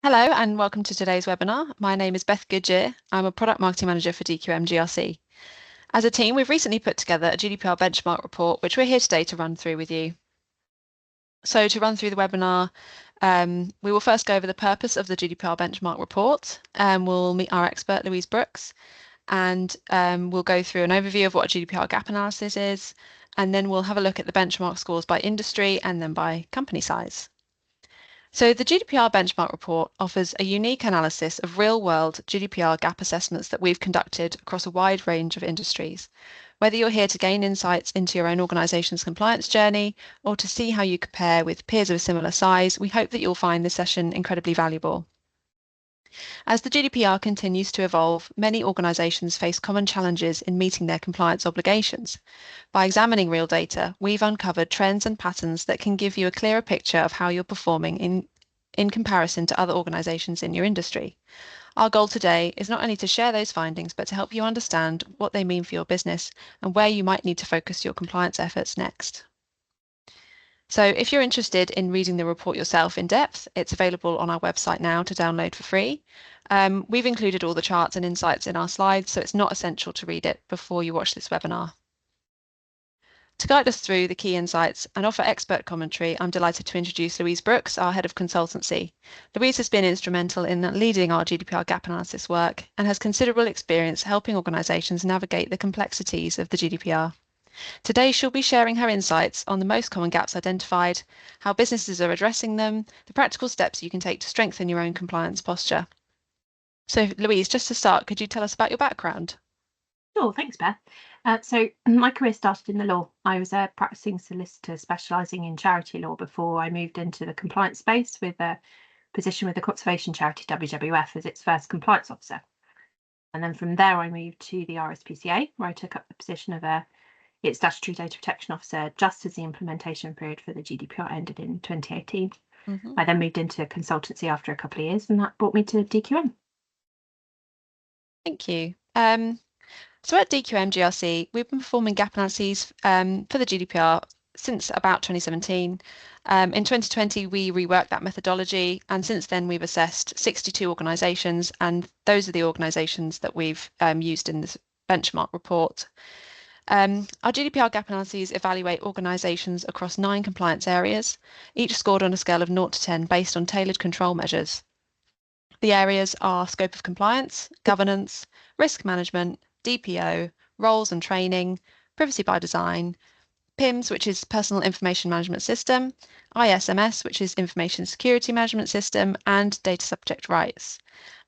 Hello and welcome to today's webinar. My name is Beth Goodyear. I'm a Product Marketing Manager for DQM GRC. As a team, we've recently put together a GDPR Benchmark Report, which we're here today to run through with you. So to run through the webinar, we will first go over the purpose of the GDPR Benchmark Report. We'll meet our expert, Louise Brooks, and we'll go through an overview of what a GDPR gap analysis is, and then we'll have a look at the benchmark scores by industry and then by company size. So the GDPR Benchmark Report offers a unique analysis of real-world GDPR gap assessments that we've conducted across a wide range of industries. Whether you're here to gain insights into your own organisation's compliance journey or to see how you compare with peers of a similar size, we hope that you'll find this session incredibly valuable. As the GDPR continues to evolve, many organisations face common challenges in meeting their compliance obligations. By examining real data, we've uncovered trends and patterns that can give you a clearer picture of how you're performing in comparison to other organisations in your industry. Our goal today is not only to share those findings, but to help you understand what they mean for your business and where you might need to focus your compliance efforts next. So if you're interested in reading the report yourself in depth, it's available on our website now to download for free. We've included all the charts and insights in our slides, so it's not essential to read it before you watch this webinar. To guide us through the key insights and offer expert commentary, I'm delighted to introduce Louise Brooks, our Head of Consultancy. Louise has been instrumental in leading our GDPR gap analysis work and has considerable experience helping organisations navigate the complexities of the GDPR. Today, she'll be sharing her insights on the most common gaps identified, how businesses are addressing them, the practical steps you can take to strengthen your own compliance posture. So, Louise, just to start, could you tell us about your background? Sure, thanks, Beth. So my career started in the law. I was a practicing solicitor specialising in charity law before I moved into the compliance space with a position with the conservation charity WWF as its first compliance officer. And then from there, I moved to the RSPCA, where I took up the position of its statutory data protection officer just as the implementation period for the GDPR ended in 2018. I then moved into consultancy after a couple of years, and that brought me to DQM. Thank you. So at DQM GRC, we've been performing gap analyses for the GDPR since about 2017. In 2020, we reworked that methodology, and since then we've assessed 62 organisations, and those are the organisations that we've used in this benchmark report. Our GDPR gap analyses evaluate organisations across 9 compliance areas, each scored on a scale of 0 to 10 based on tailored control measures. The areas are scope of compliance, governance, risk management, DPO, roles and training, privacy by design, PIMS, which is Personal Information Management System, ISMS, which is Information Security Management System, and data subject rights.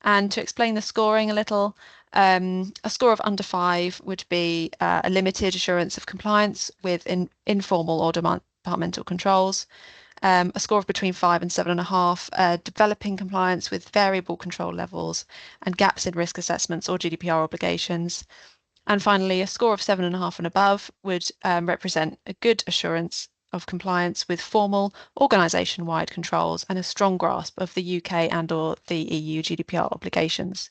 And to explain the scoring a little, a score of under 5 would be a limited assurance of compliance with informal or departmental controls. A score of between 5 and 7.5, developing compliance with variable control levels and gaps in risk assessments or GDPR obligations. And finally, a score of 7.5 and above would represent a good assurance of compliance with formal organisation-wide controls and a strong grasp of the UK and or the EU GDPR obligations.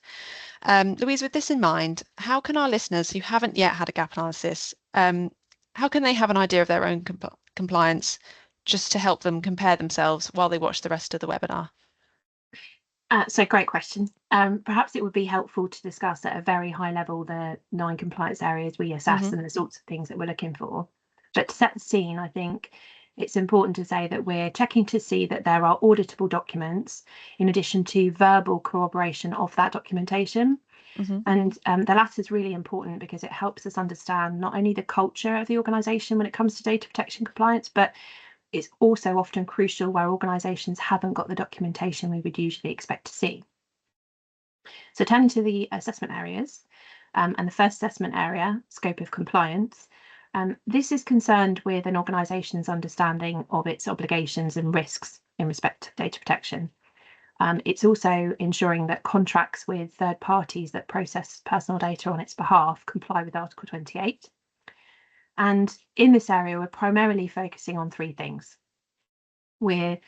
Louise, with this in mind, how can our listeners who haven't yet had a gap analysis, how can they have an idea of their own compliance just to help them compare themselves while they watch the rest of the webinar? So great question. Perhaps it would be helpful to discuss at a very high level the 9 compliance areas we assess and the sorts of things that we're looking for. But to set the scene, I think it's important to say that we're checking to see that there are auditable documents in addition to verbal corroboration of that documentation. And the latter is really important because it helps us understand not only the culture of the organisation when it comes to data protection compliance, but it's also often crucial where organisations haven't got the documentation we would usually expect to see. So turning to the assessment areas, and the first assessment area, scope of compliance, this is concerned with an organisation's understanding of its obligations and risks in respect of data protection. It's also ensuring that contracts with third parties that process personal data on its behalf comply with Article 28. And in this area, we're primarily focusing on 3 things. We're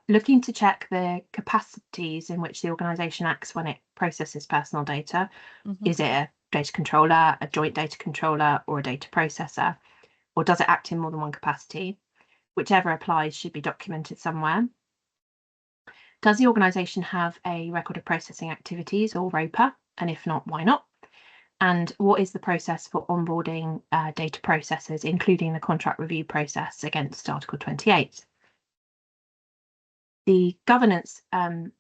looking to check the capacities in which the organisation acts when it processes personal data. Is it a data controller, a joint data controller, or a data processor? Or does it act in more than one capacity? Whichever applies should be documented somewhere. Does the organisation have a record of processing activities, or ROPA? And if not, why not? And what is the process for onboarding data processors, including the contract review process against Article 28? The governance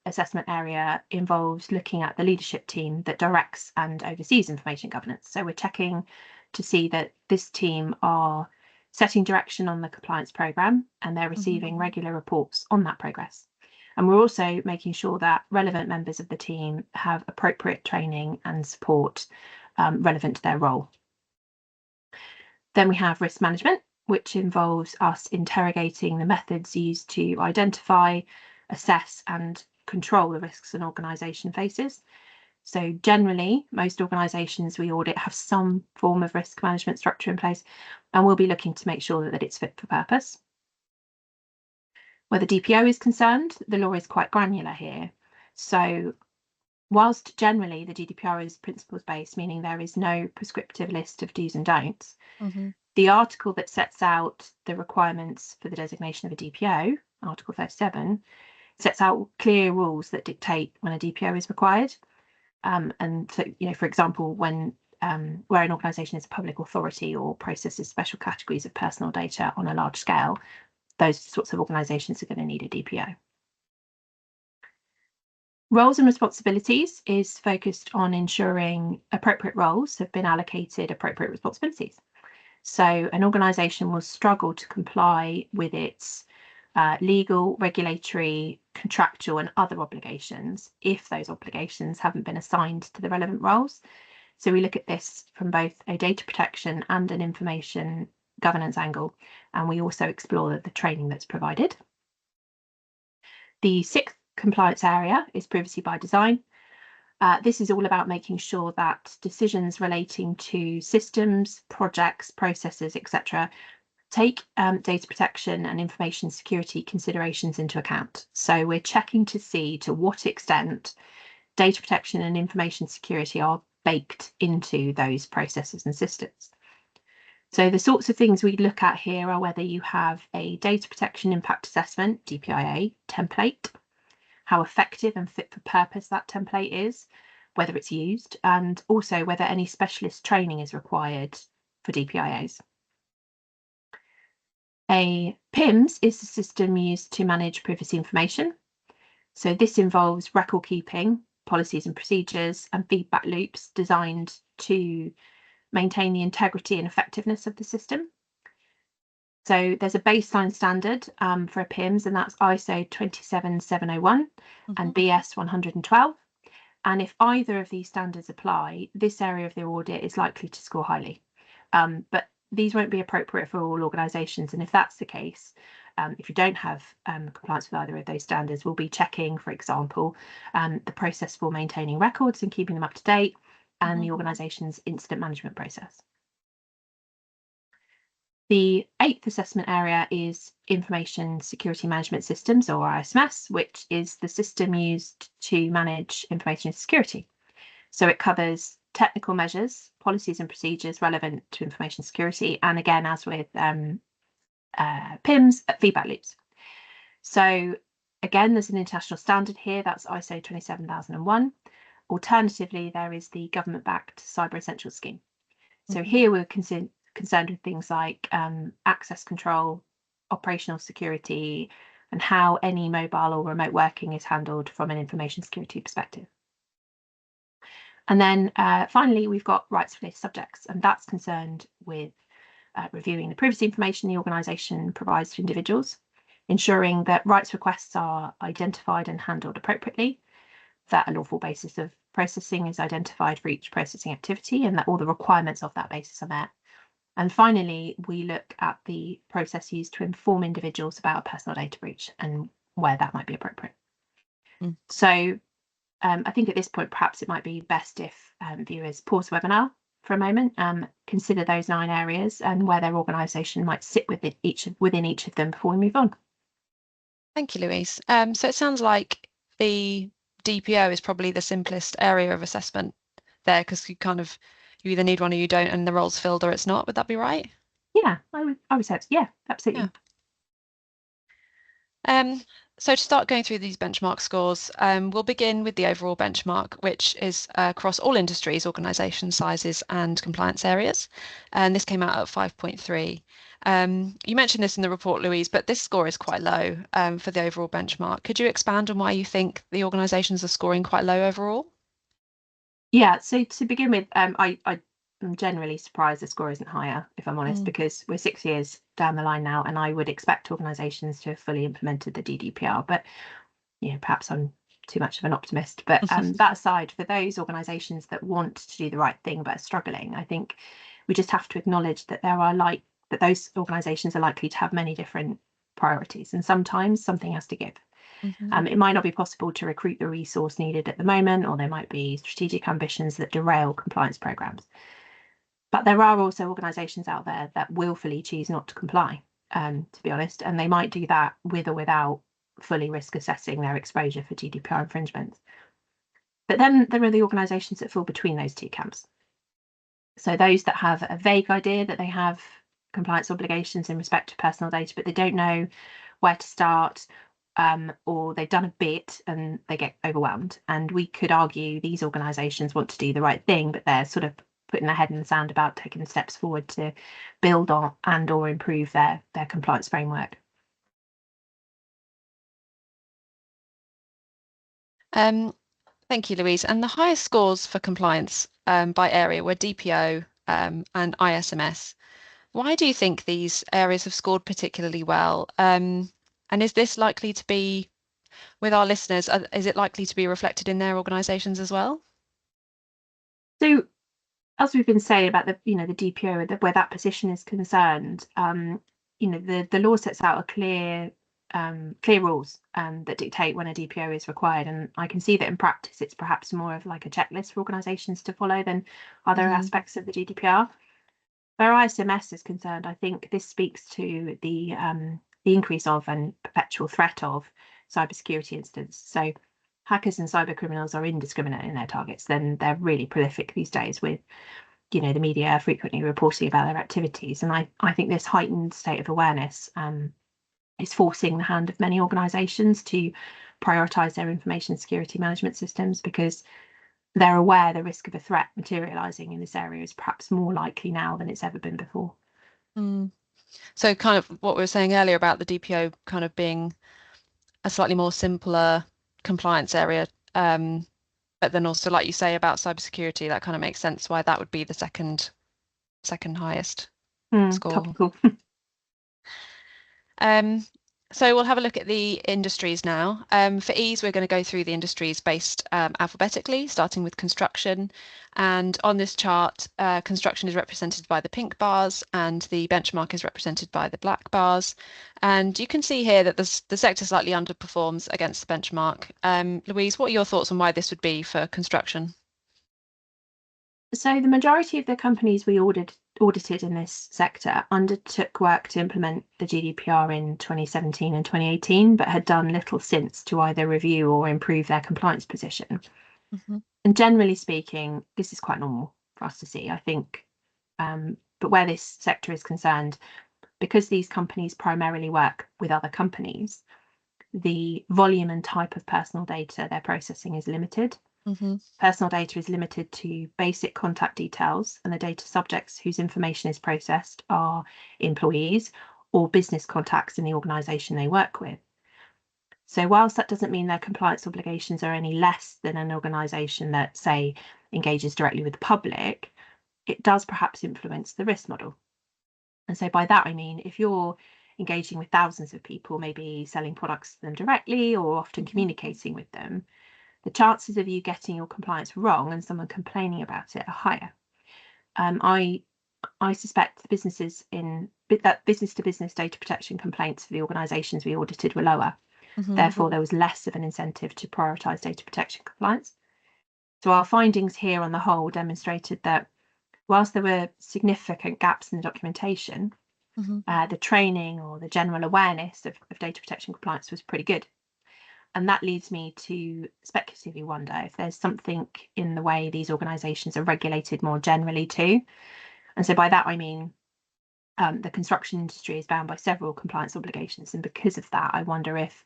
assessment area involves looking at the leadership team that directs and oversees information governance. So we're checking to see that this team are setting direction on the compliance programme and they're receiving regular reports on that progress. And we're also making sure that relevant members of the team have appropriate training and support relevant to their role. Then we have risk management, which involves us interrogating the methods used to identify, assess and control the risks an organisation faces. So generally, most organisations we audit have some form of risk management structure in place, and we'll be looking to make sure that it's fit for purpose. Where the DPO is concerned, the law is quite granular here. So whilst generally the GDPR is principles-based, meaning there is no prescriptive list of do's and don'ts, the article that sets out the requirements for the designation of a DPO, Article 37, sets out clear rules that dictate when a DPO is required. And so, for example, when where an organisation is a public authority or processes special categories of personal data on a large scale, those sorts of organisations are going to need a DPO. Roles and responsibilities is focused on ensuring appropriate roles have been allocated appropriate responsibilities. So an organisation will struggle to comply with its legal, regulatory, contractual and other obligations if those obligations haven't been assigned to the relevant roles. So we look at this from both a data protection and an information governance angle, and we also explore the training that's provided. The sixth compliance area is privacy by design. This is all about making sure that decisions relating to systems, projects, processes, etc. take data protection and information security considerations into account. So we're checking to see to what extent data protection and information security are baked into those processes and systems. So the sorts of things we look at here are whether you have a data protection impact assessment, DPIA, template, how effective and fit for purpose that template is, whether it's used, and also whether any specialist training is required for DPIAs. A PIMS is the system used to manage privacy information. So this involves record keeping, policies and procedures, and feedback loops designed to maintain the integrity and effectiveness of the system. So there's a baseline standard for a PIMS, and that's ISO 27701 and BS 112. And if either of these standards apply, this area of the audit is likely to score highly. But these won't be appropriate for all organisations. And if that's the case, if you don't have compliance with either of those standards, we'll be checking, for example, the process for maintaining records and keeping them up to date, and the organisation's incident management process. The eighth assessment area is Information Security Management Systems, or ISMS, which is the system used to manage information security. So it covers technical measures, policies and procedures relevant to information security, and again, as with PIMS, feedback loops. So again, there's an international standard here, that's ISO 27001. Alternatively, there is the government-backed Cyber Essentials scheme. So here we're concerned with things like access control, operational security, and how any mobile or remote working is handled from an information security perspective. And then finally, we've got rights-related subjects, and that's concerned with reviewing the privacy information the organisation provides to individuals, ensuring that rights requests are identified and handled appropriately, that a lawful basis of processing is identified for each processing activity, and that all the requirements of that basis are met. And finally, we look at the process used to inform individuals about a personal data breach and where that might be appropriate. So I think at this point, perhaps it might be best if viewers pause the webinar for a moment, consider those 9 areas and where their organisation might sit within each of them before we move on. Thank you, Louise. So it sounds like the DPO is probably the simplest area of assessment there, because you either need one or you don't, and the role's filled or it's not. Would that be right? Yeah, I would say so. Yeah, absolutely. Yeah. So to start going through these benchmark scores, we'll begin with the overall benchmark, which is across all industries, organisation sizes and compliance areas. And this came out at 5.3. You mentioned this in the report, Louise, but this score is quite low for the overall benchmark. Could you expand on why you think the organisations are scoring quite low overall? Yeah, so to begin with, I'm generally surprised the score isn't higher, if I'm honest, because we're 6 years down the line now, and I would expect organisations to have fully implemented the GDPR. But perhaps I'm too much of an optimist. But that aside, for those organisations that want to do the right thing but are struggling, I think we just have to acknowledge that those organisations are likely to have many different priorities, and sometimes something has to give. It might not be possible to recruit the resource needed at the moment, or there might be strategic ambitions that derail compliance programs. But there are also organisations out there that willfully choose not to comply, to be honest, and they might do that with or without fully risk assessing their exposure for GDPR infringements. But then there are the organisations that fall between those two camps. So those that have a vague idea that they have compliance obligations in respect to personal data, but they don't know where to start, or they've done a bit and they get overwhelmed. And we could argue these organisations want to do the right thing, but they're sort of putting their head in the sand about taking the steps forward to build on and or improve their compliance framework. Thank you, Louise. And the highest scores for compliance by area were DPO and ISMS. Why do you think these areas have scored particularly well? And is this likely to be, with our listeners, is it likely to be reflected in their organisations as well? So, as we've been saying about the DPO, where that position is concerned, the law sets out clear rules that dictate when a DPO is required, and I can see that in practice it's perhaps more of like a checklist for organisations to follow than other aspects of the GDPR. Where ISMS is concerned, I think this speaks to the increase of and perpetual threat of cybersecurity incidents. So hackers and cyber criminals are indiscriminate in their targets. Then they're really prolific these days, with the media frequently reporting about their activities. And I think this heightened state of awareness is forcing the hand of many organisations to prioritise their information security management systems, because they're aware the risk of a threat materialising in this area is perhaps more likely now than it's ever been before. So kind of what we were saying earlier about the DPO kind of being a slightly more simpler compliance area, but then also, like you say, about cybersecurity, that kind of makes sense why that would be the second highest score. Topical. So we'll have a look at the industries now. For ease, we're going to go through the industries based alphabetically, starting with construction. And on this chart, construction is represented by the pink bars and the benchmark is represented by the black bars. And you can see here that the sector slightly underperforms against the benchmark. Louise, what are your thoughts on why this would be for construction? So the majority of the companies we audited in this sector undertook work to implement the GDPR in 2017 and 2018, but had done little since to either review or improve their compliance position. And generally speaking, this is quite normal for us to see, I think. But where this sector is concerned, because these companies primarily work with other companies, the volume and type of personal data they're processing is limited. Personal data is limited to basic contact details, and the data subjects whose information is processed are employees or business contacts in the organisation they work with. So whilst that doesn't mean their compliance obligations are any less than an organisation that, say, engages directly with the public, it does perhaps influence the risk model. And so by that I mean, if you're engaging with thousands of people, maybe selling products to them directly or often communicating with them, the chances of you getting your compliance wrong and someone complaining about it are higher. I suspect the business to business data protection complaints for the organisations we audited were lower. Therefore, there was less of an incentive to prioritise data protection compliance. So our findings here on the whole demonstrated that whilst there were significant gaps in the documentation, the training or the general awareness of data protection compliance was pretty good. And that leads me to speculatively wonder if there's something in the way these organisations are regulated more generally too. And so by that I mean the construction industry is bound by several compliance obligations, and because of that I wonder if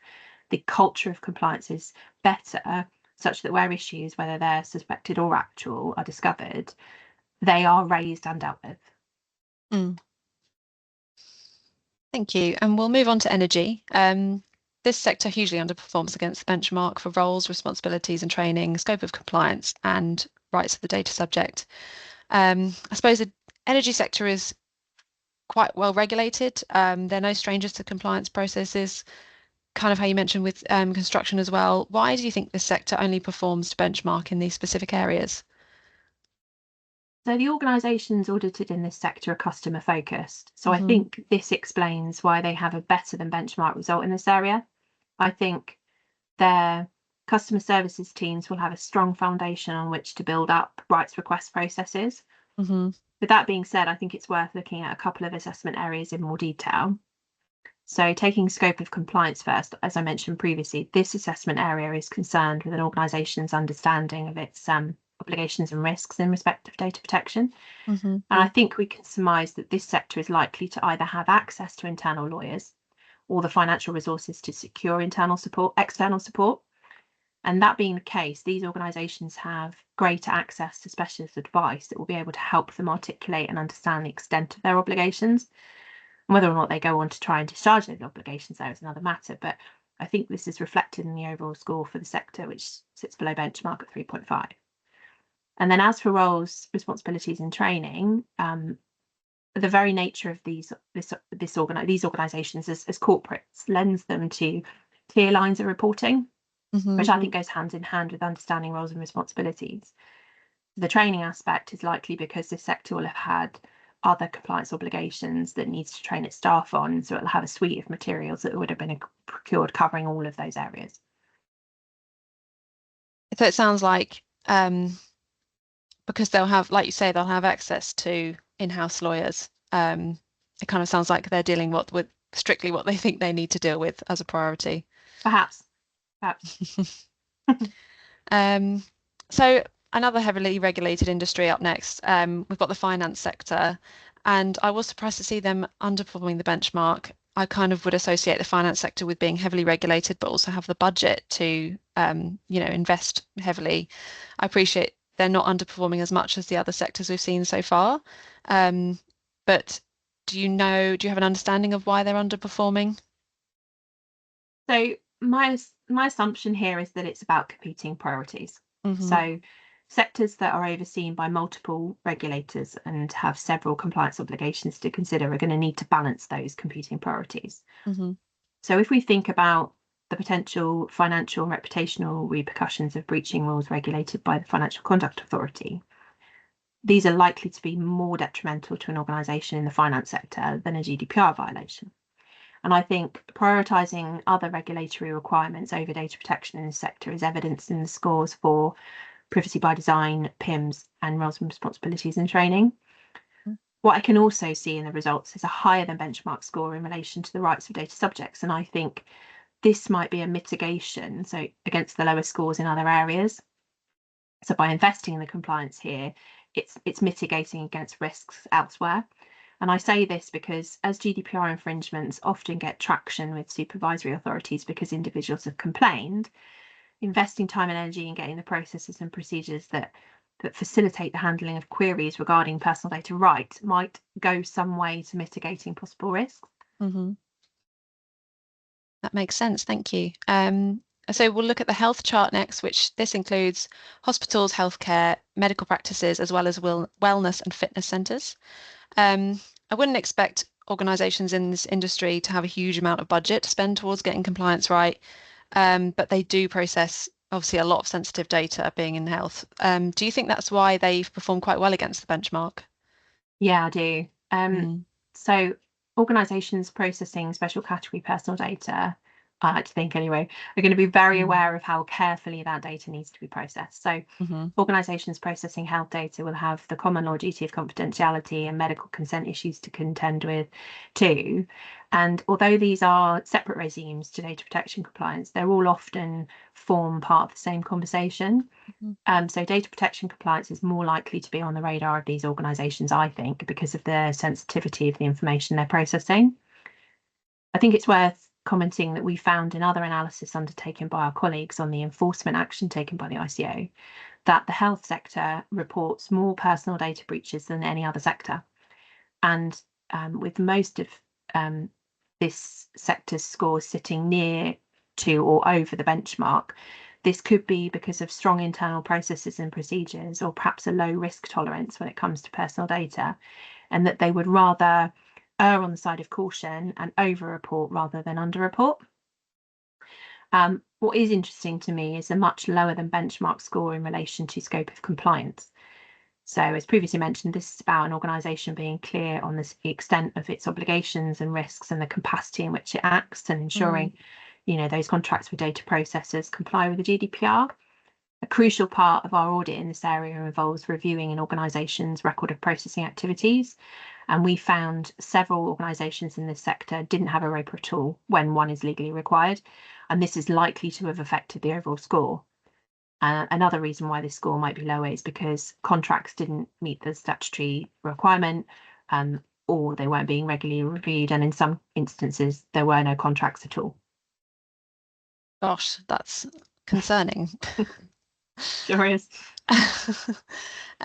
the culture of compliance is better, such that where issues, whether they're suspected or actual, are discovered, they are raised and dealt with. Thank you. And we'll move on to energy. This sector hugely underperforms against the benchmark for roles, responsibilities and training, scope of compliance and rights of the data subject. I suppose the energy sector is quite well regulated. They're no strangers to compliance processes, kind of how you mentioned with construction as well. Why do you think this sector only performs to benchmark in these specific areas? So the organisations audited in this sector are customer focused. So I think this explains why they have a better than benchmark result in this area. I think their customer services teams will have a strong foundation on which to build up rights request processes. With that being said, I think it's worth looking at a couple of assessment areas in more detail. So taking scope of compliance first, as I mentioned previously, this assessment area is concerned with an organisation's understanding of its obligations and risks in respect of data protection. And I think we can surmise that this sector is likely to either have access to internal lawyers or the financial resources to secure external support. And that being the case, these organisations have greater access to specialist advice that will be able to help them articulate and understand the extent of their obligations. And whether or not they go on to try and discharge those obligations, there is another matter. But I think this is reflected in the overall score for the sector, which sits below benchmark at 3.5. And then as for roles, responsibilities and training, the very nature of these organisations as corporates lends them to clear lines of reporting, which I think goes hand in hand with understanding roles and responsibilities. The training aspect is likely because this sector will have had other compliance obligations that needs to train its staff on, so it'll have a suite of materials that would have been procured covering all of those areas. So it sounds like because they'll have, like you say, they'll have access to in-house lawyers. It kind of sounds like they're dealing with strictly what they think they need to deal with as a priority. Perhaps. So another heavily regulated industry up next. We've got the finance sector, and I was surprised to see them underperforming the benchmark. I kind of would associate the finance sector with being heavily regulated, but also have the budget to, invest heavily. I appreciate they're not underperforming as much as the other sectors we've seen so far. But do you have an understanding of why they're underperforming? So my assumption here is that it's about competing priorities. So sectors that are overseen by multiple regulators and have several compliance obligations to consider are going to need to balance those competing priorities. So if we think about the potential financial and reputational repercussions of breaching rules regulated by the Financial Conduct Authority, these are likely to be more detrimental to an organisation in the finance sector than a GDPR violation. And I think prioritising other regulatory requirements over data protection in the sector is evidenced in the scores for privacy by design, PIMs, and roles and responsibilities and training. What I can also see in the results is a higher than benchmark score in relation to the rights of data subjects. And I think this might be a mitigation, so against the lower scores in other areas. So by investing in the compliance here, it's mitigating against risks elsewhere. And I say this because as GDPR infringements often get traction with supervisory authorities because individuals have complained, investing time and energy in getting the processes and procedures that facilitate the handling of queries regarding personal data rights might go some way to mitigating possible risks. That makes sense. Thank you. So we'll look at the health chart next, which this includes hospitals, healthcare, medical practices, as well as wellness and fitness centres. I wouldn't expect organisations in this industry to have a huge amount of budget to spend towards getting compliance right, but they do process obviously a lot of sensitive data being in health. Do you think that's why they've performed quite well against the benchmark? Yeah, I do. So organisations processing special category personal data, I like to think anyway, are going to be very aware of how carefully that data needs to be processed. So organisations processing health data will have the common law duty of confidentiality and medical consent issues to contend with too. And although these are separate regimes to data protection compliance, they're all often form part of the same conversation. So data protection compliance is more likely to be on the radar of these organisations, I think, because of the sensitivity of the information they're processing. I think it's worth commenting that we found in other analysis undertaken by our colleagues on the enforcement action taken by the ICO that the health sector reports more personal data breaches than any other sector. And with most of this sector's scores sitting near to or over the benchmark, this could be because of strong internal processes and procedures, or perhaps a low risk tolerance when it comes to personal data, and that they would rather err on the side of caution and over-report rather than under-report. What is interesting to me is a much lower than benchmark score in relation to scope of compliance. So, as previously mentioned, this is about an organisation being clear on the extent of its obligations and risks and the capacity in which it acts, and ensuring, those contracts with data processors comply with the GDPR. A crucial part of our audit in this area involves reviewing an organisation's record of processing activities, and we found several organisations in this sector didn't have a ROPA at all when one is legally required, and this is likely to have affected the overall score. Another reason why this score might be lower is because contracts didn't meet the statutory requirement, or they weren't being regularly reviewed, and in some instances there were no contracts at all. Gosh, that's concerning. Sure is.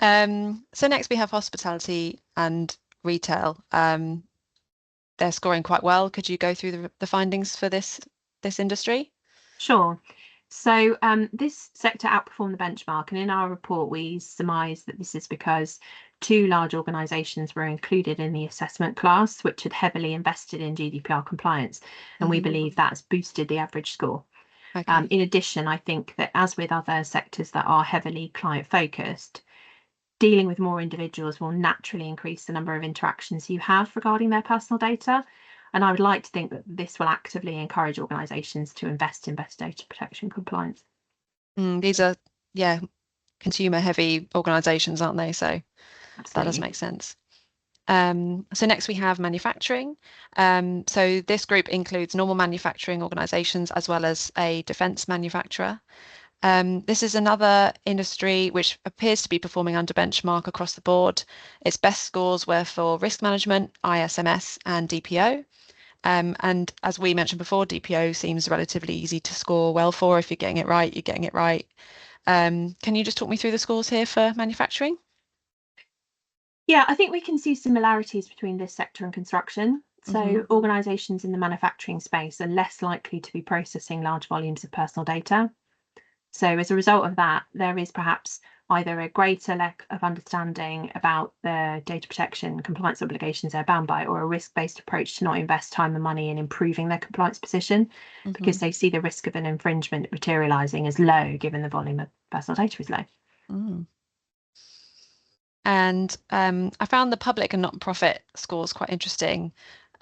So next we have hospitality and retail. They're scoring quite well. Could you go through the findings for this industry? Sure. So this sector outperformed the benchmark, and in our report we surmise that this is because two large organisations were included in the assessment class, which had heavily invested in GDPR compliance, and we believe that's boosted the average score. Okay. In addition, I think that as with other sectors that are heavily client focused, dealing with more individuals will naturally increase the number of interactions you have regarding their personal data. And I would like to think that this will actively encourage organisations to invest in better data protection compliance. These are, consumer heavy organisations, aren't they? So absolutely. That does make sense. So next we have manufacturing. So this group includes normal manufacturing organisations as well as a defence manufacturer. This is another industry which appears to be performing under benchmark across the board. Its best scores were for risk management, ISMS and DPO. And as we mentioned before, DPO seems relatively easy to score well for. If you're getting it right, you're getting it right. Can you just talk me through the scores here for manufacturing? Yeah, I think we can see similarities between this sector and construction. So organisations in the manufacturing space are less likely to be processing large volumes of personal data. So as a result of that, there is perhaps either a greater lack of understanding about the data protection compliance obligations they're bound by, or a risk-based approach to not invest time and money in improving their compliance position, because they see the risk of an infringement materialising as low, given the volume of personal data is low. And I found the public and not-for-profit scores quite interesting.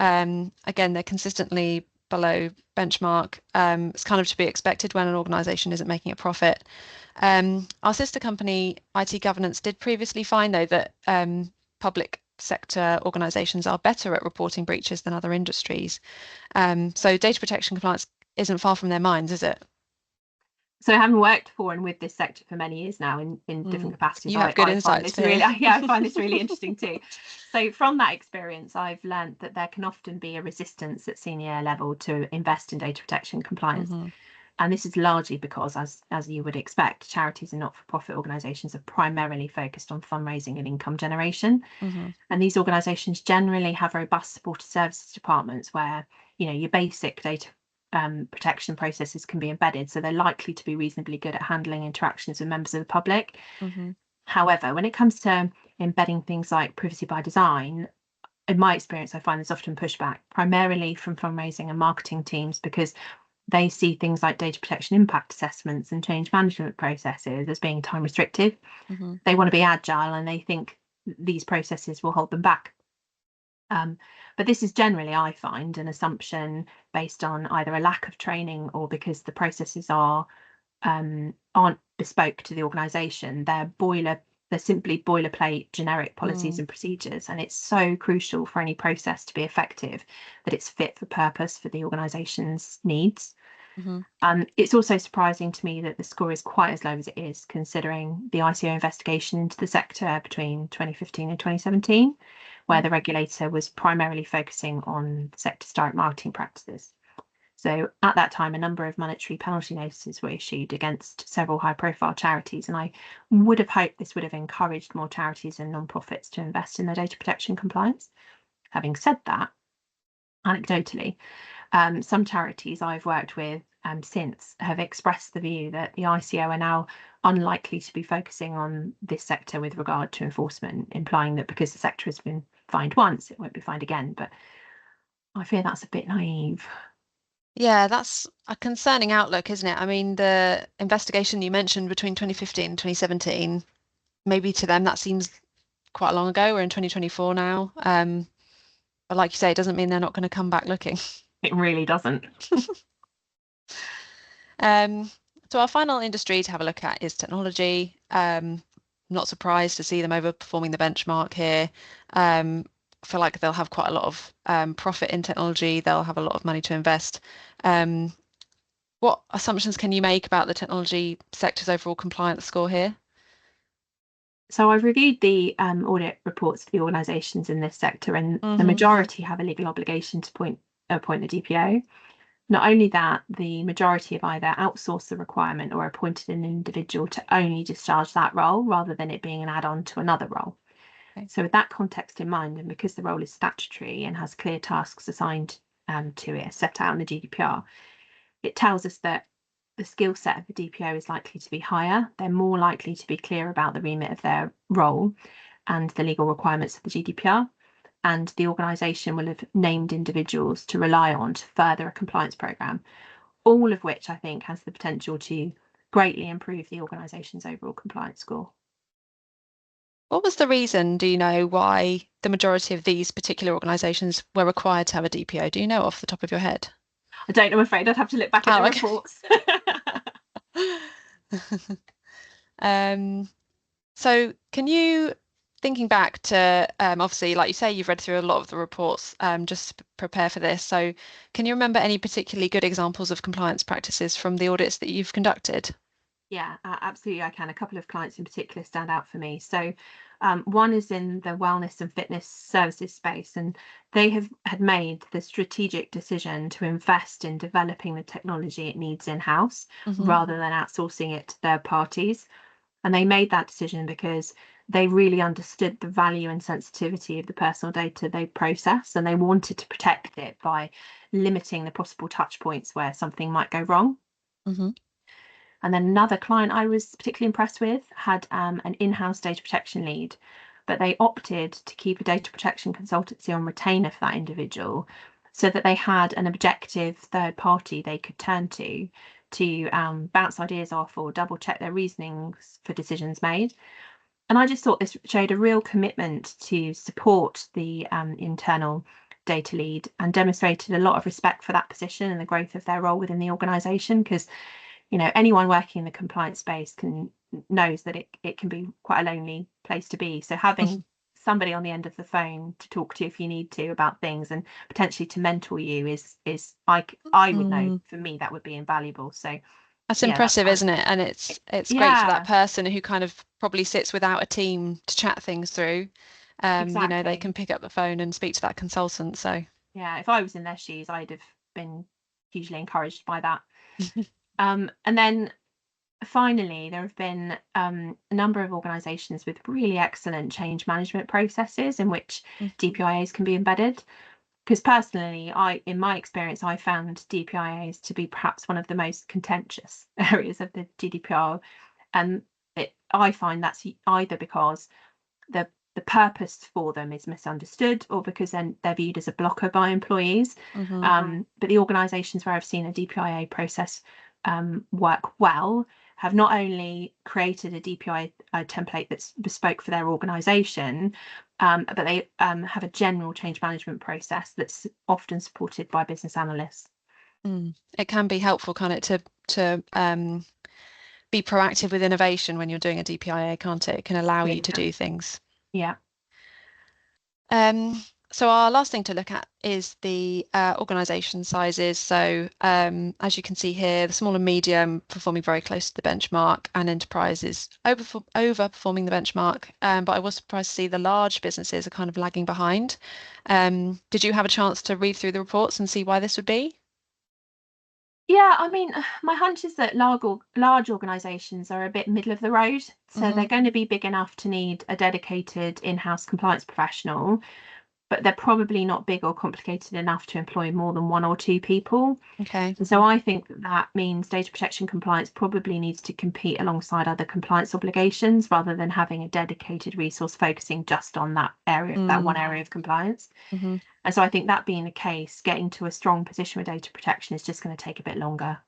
Again, they're consistently below benchmark. It's kind of to be expected when an organisation isn't making a profit. Our sister company, IT Governance, did previously find, though, that public sector organisations are better at reporting breaches than other industries. So data protection compliance isn't far from their minds, is it? So having worked for and with this sector for many years now in different capacities, you have good insights. I find this really interesting too. So from that experience, I've learned that there can often be a resistance at senior level to invest in data protection compliance. And this is largely because, as you would expect, charities and not-for-profit organisations are primarily focused on fundraising and income generation. And these organisations generally have robust supported services departments where, your basic data protection processes can be embedded, so they're likely to be reasonably good at handling interactions with members of the public. However, when it comes to embedding things like privacy by design, in my experience, I find there's often pushback, primarily from fundraising and marketing teams, because they see things like data protection impact assessments and change management processes as being time restrictive. They want to be agile, and they think these processes will hold them back. But this is generally, I find, an assumption based on either a lack of training or because the processes aren't bespoke to the organisation. They're simply boilerplate generic policies and procedures, and it's so crucial for any process to be effective that it's fit for purpose for the organisation's needs. It's also surprising to me that the score is quite as low as it is, considering the ICO investigation into the sector between 2015 and 2017, where the regulator was primarily focusing on the sector's direct marketing practices. So at that time, a number of monetary penalty notices were issued against several high-profile charities, and I would have hoped this would have encouraged more charities and non-profits to invest in their data protection compliance. Having said that, anecdotally, some charities I've worked with since have expressed the view that the ICO are now unlikely to be focusing on this sector with regard to enforcement, implying that because the sector has been fined once, it won't be fined again. But I fear that's a bit naive. Yeah, that's a concerning outlook, isn't it? I mean, the investigation you mentioned between 2015 and 2017, maybe to them that seems quite long ago. We're in 2024 now. But like you say, it doesn't mean they're not going to come back looking. It really doesn't. So our final industry to have a look at is technology. Not surprised to see them overperforming the benchmark here. I feel like they'll have quite a lot of profit in technology. They'll have a lot of money to invest. What assumptions can you make about the technology sector's overall compliance score here? So I've reviewed the audit reports for the organisations in this sector, and the majority have a legal obligation to appoint a DPO. Not only that, the majority have either outsourced the requirement or appointed an individual to only discharge that role rather than it being an add-on to another role. Okay. So with that context in mind, and because the role is statutory and has clear tasks assigned to it, set out in the GDPR, it tells us that the skill set of the DPO is likely to be higher. They're more likely to be clear about the remit of their role and the legal requirements of the GDPR. And the organisation will have named individuals to rely on to further a compliance programme, all of which I think has the potential to greatly improve the organisation's overall compliance score. What was the reason, do you know, why the majority of these particular organisations were required to have a DPO? Do you know off the top of your head? I don't, I'm afraid. I'd have to look back at the reports. So can you, thinking back to, obviously, like you say, you've read through a lot of the reports just to prepare for this. So can you remember any particularly good examples of compliance practices from the audits that you've conducted? Yeah, absolutely, I can. A couple of clients in particular stand out for me. So one is in the wellness and fitness services space, and they had made the strategic decision to invest in developing the technology it needs in-house rather than outsourcing it to third parties. And they made that decision because they really understood the value and sensitivity of the personal data they process, and they wanted to protect it by limiting the possible touch points where something might go wrong. And then another client I was particularly impressed with had an in-house data protection lead, but they opted to keep a data protection consultancy on retainer for that individual so that they had an objective third party they could turn to bounce ideas off or double check their reasonings for decisions made. And I just thought this showed a real commitment to support the internal data lead and demonstrated a lot of respect for that position and the growth of their role within the organisation, because anyone working in the compliance space knows that it can be quite a lonely place to be. So having somebody on the end of the phone to talk to if you need to about things and potentially to mentor you is I would know, for me, that would be invaluable. So that's impressive, isn't it? And it's great for that person who kind of probably sits without a team to chat things through. Exactly. They can pick up the phone and speak to that consultant. So yeah, if I was in their shoes, I'd have been hugely encouraged by that. And then finally, there have been a number of organisations with really excellent change management processes in which DPIAs can be embedded. Because personally, in my experience, I found DPIAs to be perhaps one of the most contentious areas of the GDPR. And I find that's either because the purpose for them is misunderstood or because then they're viewed as a blocker by employees. But the organisations where I've seen a DPIA process work well have not only created a DPI template that's bespoke for their organisation, but they have a general change management process that's often supported by business analysts. It can be helpful, can't it, to be proactive with innovation when you're doing a DPIA, can't it? It can allow you to do things. Yeah. So our last thing to look at is the organisation sizes. So as you can see here, the small and medium performing very close to the benchmark, and enterprise is overperforming the benchmark. But I was surprised to see the large businesses are kind of lagging behind. Did you have a chance to read through the reports and see why this would be? Yeah, I mean, my hunch is that large organisations are a bit middle of the road. So they're going to be big enough to need a dedicated in-house compliance professional, but they're probably not big or complicated enough to employ more than 1 or 2 people. Okay. And so I think that means data protection compliance probably needs to compete alongside other compliance obligations rather than having a dedicated resource focusing just on that area, that one area of compliance. And so I think that being the case, getting to a strong position with data protection is just going to take a bit longer.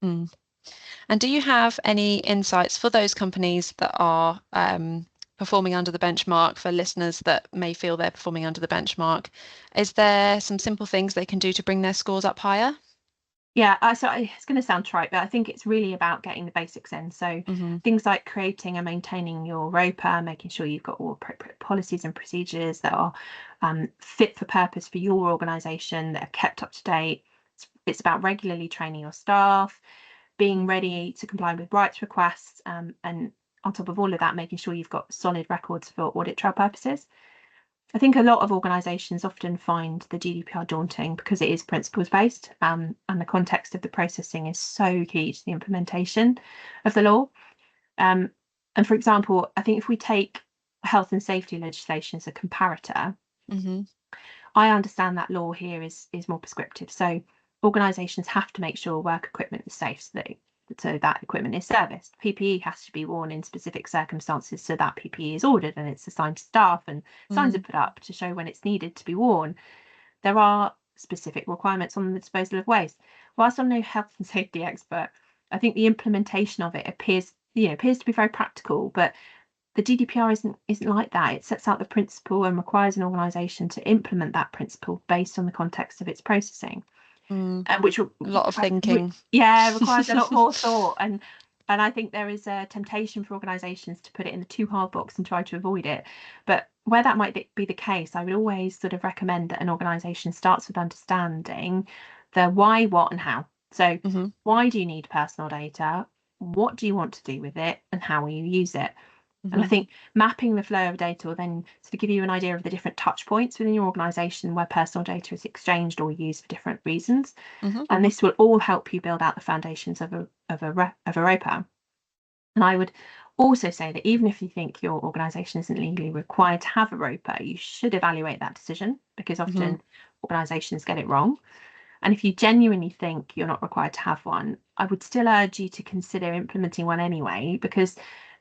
And do you have any insights for those companies that are performing under the benchmark, for listeners that may feel they're performing under the benchmark? Is there some simple things they can do to bring their scores up higher? Yeah, so it's going to sound trite, but I think it's really about getting the basics in. So things like creating and maintaining your ROPA, making sure you've got all appropriate policies and procedures that are fit for purpose for your organisation, that are kept up to date. It's about regularly training your staff, being ready to comply with rights requests, and on top of all of that, making sure you've got solid records for audit trail purposes. I think a lot of organisations often find the GDPR daunting because it is principles based, and the context of the processing is so key to the implementation of the law. And for example, I think if we take health and safety legislation as a comparator, I understand that law here is more prescriptive. So organisations have to make sure work equipment is safe, so that equipment is serviced. PPE has to be worn in specific circumstances, so that PPE is ordered and it's assigned to staff, and signs are put up to show when it's needed to be worn. There are specific requirements on the disposal of waste. Whilst I'm no health and safety expert, I think the implementation of it appears to be very practical, but the GDPR isn't like that. It sets out the principle and requires an organisation to implement that principle based on the context of its processing. Which a lot of thinking. Requires a lot more thought, and I think there is a temptation for organisations to put it in the too hard box and try to avoid it. But where that might be the case, I would always sort of recommend that an organisation starts with understanding the why, what, and how. So why do you need personal data? What do you want to do with it, and how will you use it? And I think mapping the flow of data will then sort of give you an idea of the different touch points within your organisation where personal data is exchanged or used for different reasons. And this will all help you build out the foundations of a ROPA. And I would also say that even if you think your organisation isn't legally required to have a ROPA, you should evaluate that decision, because often organisations get it wrong. And if you genuinely think you're not required to have one, I would still urge you to consider implementing one anyway, because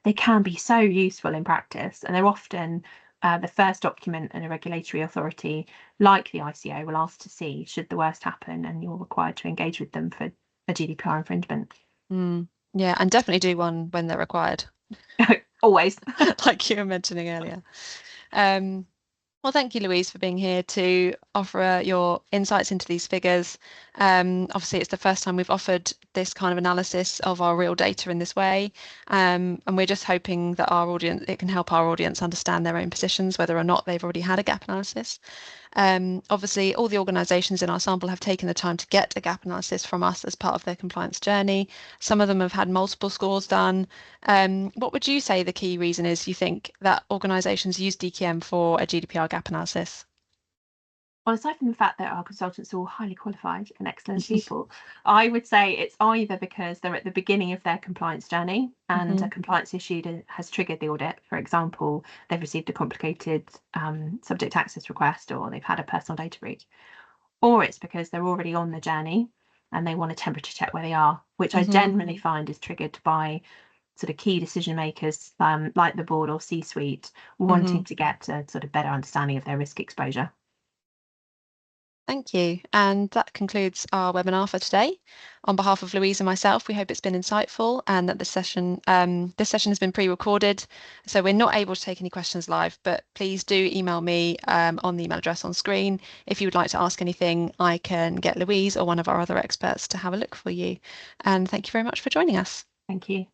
they can be so useful in practice, and they're often the first document a regulatory authority like the ICO will ask to see should the worst happen and you're required to engage with them for a GDPR infringement. Yeah, and definitely do one when they're required. Always. Like you were mentioning earlier. Well, thank you, Louise, for being here to offer your insights into these figures. Obviously, it's the first time we've offered this kind of analysis of our real data in this way. And we're just hoping that it can help our audience understand their own positions, whether or not they've already had a gap analysis. Obviously, all the organisations in our sample have taken the time to get a gap analysis from us as part of their compliance journey. Some of them have had multiple scores done. What would you say the key reason is, you think, that organisations use DQM for a GDPR gap analysis? Well, aside from the fact that our consultants are all highly qualified and excellent people, I would say it's either because they're at the beginning of their compliance journey and a compliance issue has triggered the audit. For example, they've received a complicated subject access request, or they've had a personal data breach. Or it's because they're already on the journey and they want a temperature check where they are, which I generally find is triggered by sort of key decision makers like the board or C-suite wanting to get a sort of better understanding of their risk exposure. Thank you. And that concludes our webinar for today. On behalf of Louise and myself, we hope it's been insightful and that this session has been pre-recorded. So we're not able to take any questions live, but please do email me on the email address on screen. If you would like to ask anything, I can get Louise or one of our other experts to have a look for you. And thank you very much for joining us. Thank you.